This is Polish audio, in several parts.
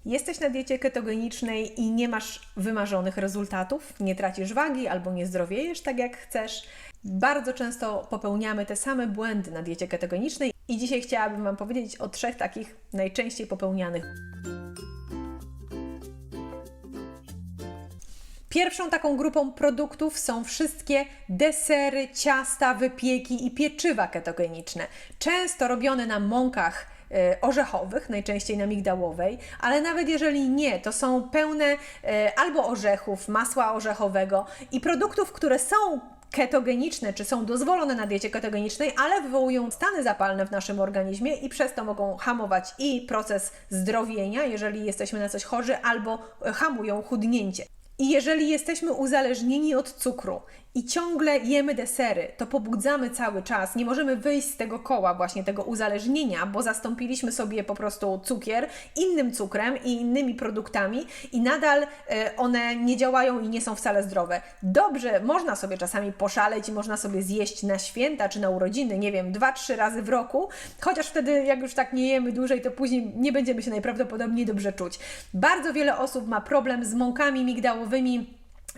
Jesteś na diecie ketogenicznej i nie masz wymarzonych rezultatów, nie tracisz wagi albo nie zdrowiejesz tak jak chcesz. Bardzo często popełniamy te same błędy na diecie ketogenicznej i dzisiaj chciałabym Wam powiedzieć o 3 takich najczęściej popełnianych. Pierwszą taką grupą produktów są wszystkie desery, ciasta, wypieki i pieczywa ketogeniczne, często robione na mąkach orzechowych, najczęściej na migdałowej, ale nawet jeżeli nie, to są pełne albo orzechów, masła orzechowego i produktów, które są ketogeniczne, czy są dozwolone na diecie ketogenicznej, ale wywołują stany zapalne w naszym organizmie i przez to mogą hamować i proces zdrowienia, jeżeli jesteśmy na coś chorzy, albo hamują chudnięcie. I jeżeli jesteśmy uzależnieni od cukru i ciągle jemy desery, to pobudzamy cały czas, nie możemy wyjść z tego koła właśnie tego uzależnienia, bo zastąpiliśmy sobie po prostu cukier innym cukrem i innymi produktami i nadal one nie działają i nie są wcale zdrowe. Dobrze, można sobie czasami poszaleć i można sobie zjeść na święta czy na urodziny, nie wiem, 2-3 razy w roku, chociaż wtedy jak już tak nie jemy dłużej, to później nie będziemy się najprawdopodobniej dobrze czuć. Bardzo wiele osób ma problem z mąkami migdałowymi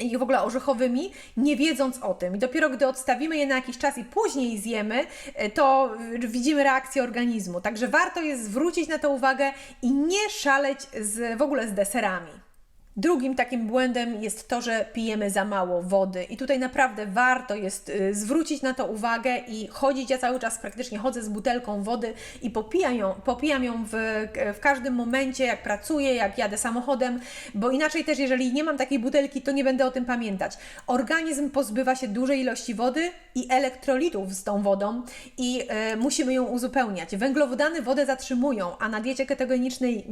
i w ogóle orzechowymi, nie wiedząc o tym. I dopiero gdy odstawimy je na jakiś czas i później zjemy, to widzimy reakcję organizmu. Także warto jest zwrócić na to uwagę i nie szaleć w ogóle z deserami. Drugim takim błędem jest to, że pijemy za mało wody i tutaj naprawdę warto jest zwrócić na to uwagę i chodzić. Ja cały czas praktycznie chodzę z butelką wody i popijam ją w każdym momencie, jak pracuję, jak jadę samochodem, bo inaczej też, jeżeli nie mam takiej butelki, to nie będę o tym pamiętać. Organizm pozbywa się dużej ilości wody i elektrolitów z tą wodą i musimy ją uzupełniać. Węglowodany wodę zatrzymują, a na diecie ketogenicznej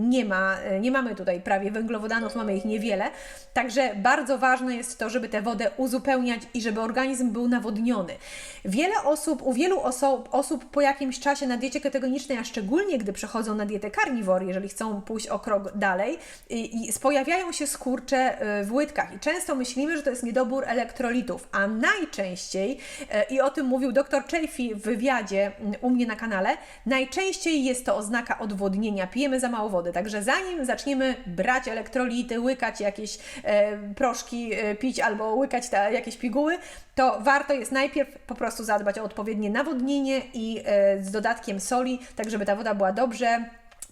nie mamy tutaj prawie węglowodanów, mamy ich niewiele, także bardzo ważne jest to, żeby tę wodę uzupełniać i żeby organizm był nawodniony. U wielu osób po jakimś czasie na diecie ketogenicznej, a szczególnie gdy przechodzą na dietę carnivore, jeżeli chcą pójść o krok dalej, pojawiają się skurcze w łydkach i często myślimy, że to jest niedobór elektrolitów, a najczęściej, i o tym mówił dr Chaffee w wywiadzie u mnie na kanale, najczęściej jest to oznaka odwodnienia, pijemy za mało wody, także zanim zaczniemy brać elektrolity, łykać jakieś proszki, pić albo łykać jakieś piguły, to warto jest najpierw po prostu zadbać o odpowiednie nawodnienie i z dodatkiem soli, tak żeby ta woda była dobrze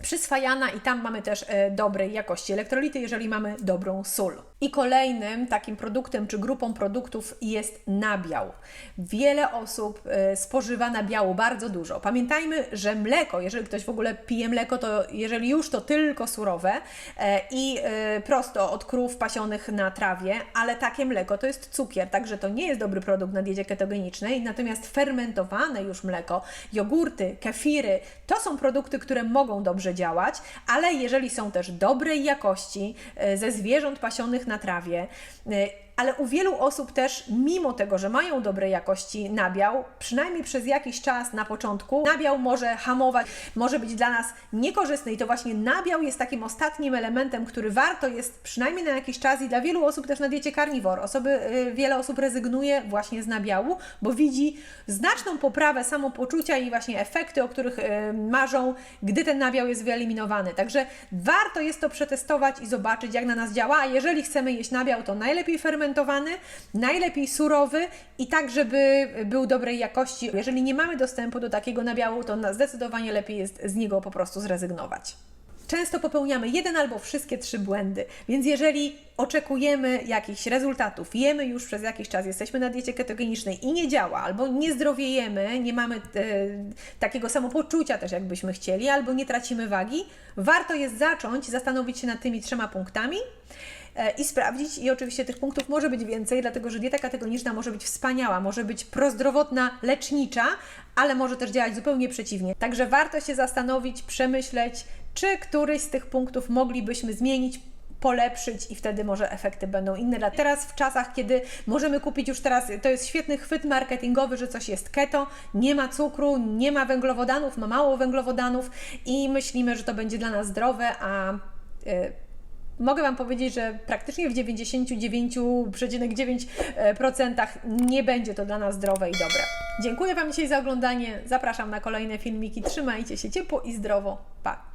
przyswajana i tam mamy też dobrej jakości elektrolity, jeżeli mamy dobrą sól. I kolejnym takim produktem czy grupą produktów jest nabiał. Wiele osób spożywa nabiału bardzo dużo. Pamiętajmy, że mleko, jeżeli ktoś w ogóle pije mleko, to jeżeli już to tylko surowe i prosto od krów pasionych na trawie, ale takie mleko to jest cukier, także to nie jest dobry produkt na diecie ketogenicznej, natomiast fermentowane już mleko, jogurty, kefiry, to są produkty, które mogą dobrze działać, ale jeżeli są też dobrej jakości, ze zwierząt pasionych na trawie, ale u wielu osób też, mimo tego, że mają dobrej jakości nabiał, przynajmniej przez jakiś czas na początku, nabiał może hamować, może być dla nas niekorzystny i to właśnie nabiał jest takim ostatnim elementem, który warto jest przynajmniej na jakiś czas i dla wielu osób też na diecie carnivore. Wiele osób rezygnuje właśnie z nabiału, bo widzi znaczną poprawę samopoczucia i właśnie efekty, o których marzą, gdy ten nabiał jest wyeliminowany. Także warto jest to przetestować i zobaczyć, jak na nas działa, a jeżeli chcemy jeść nabiał, to najlepiej fermentowany, najlepiej surowy i tak, żeby był dobrej jakości. Jeżeli nie mamy dostępu do takiego nabiału, to zdecydowanie lepiej jest z niego po prostu zrezygnować. Często popełniamy jeden albo wszystkie 3 błędy, więc jeżeli oczekujemy jakichś rezultatów, jemy już przez jakiś czas, jesteśmy na diecie ketogenicznej i nie działa, albo nie zdrowiejemy, nie mamy takiego samopoczucia też jakbyśmy chcieli, albo nie tracimy wagi, warto jest zastanowić się nad tymi 3 punktami i sprawdzić. I oczywiście tych punktów może być więcej, dlatego że dieta ketogeniczna może być wspaniała, może być prozdrowotna, lecznicza, ale może też działać zupełnie przeciwnie. Także warto się zastanowić, przemyśleć, czy któryś z tych punktów moglibyśmy zmienić, polepszyć i wtedy może efekty będą inne. Teraz w czasach, kiedy możemy kupić już teraz, to jest świetny chwyt marketingowy, że coś jest keto, nie ma cukru, nie ma węglowodanów, ma mało węglowodanów i myślimy, że to będzie dla nas zdrowe, a mogę Wam powiedzieć, że praktycznie w 99,9% nie będzie to dla nas zdrowe i dobre. Dziękuję Wam dzisiaj za oglądanie, zapraszam na kolejne filmiki, trzymajcie się ciepło i zdrowo, pa!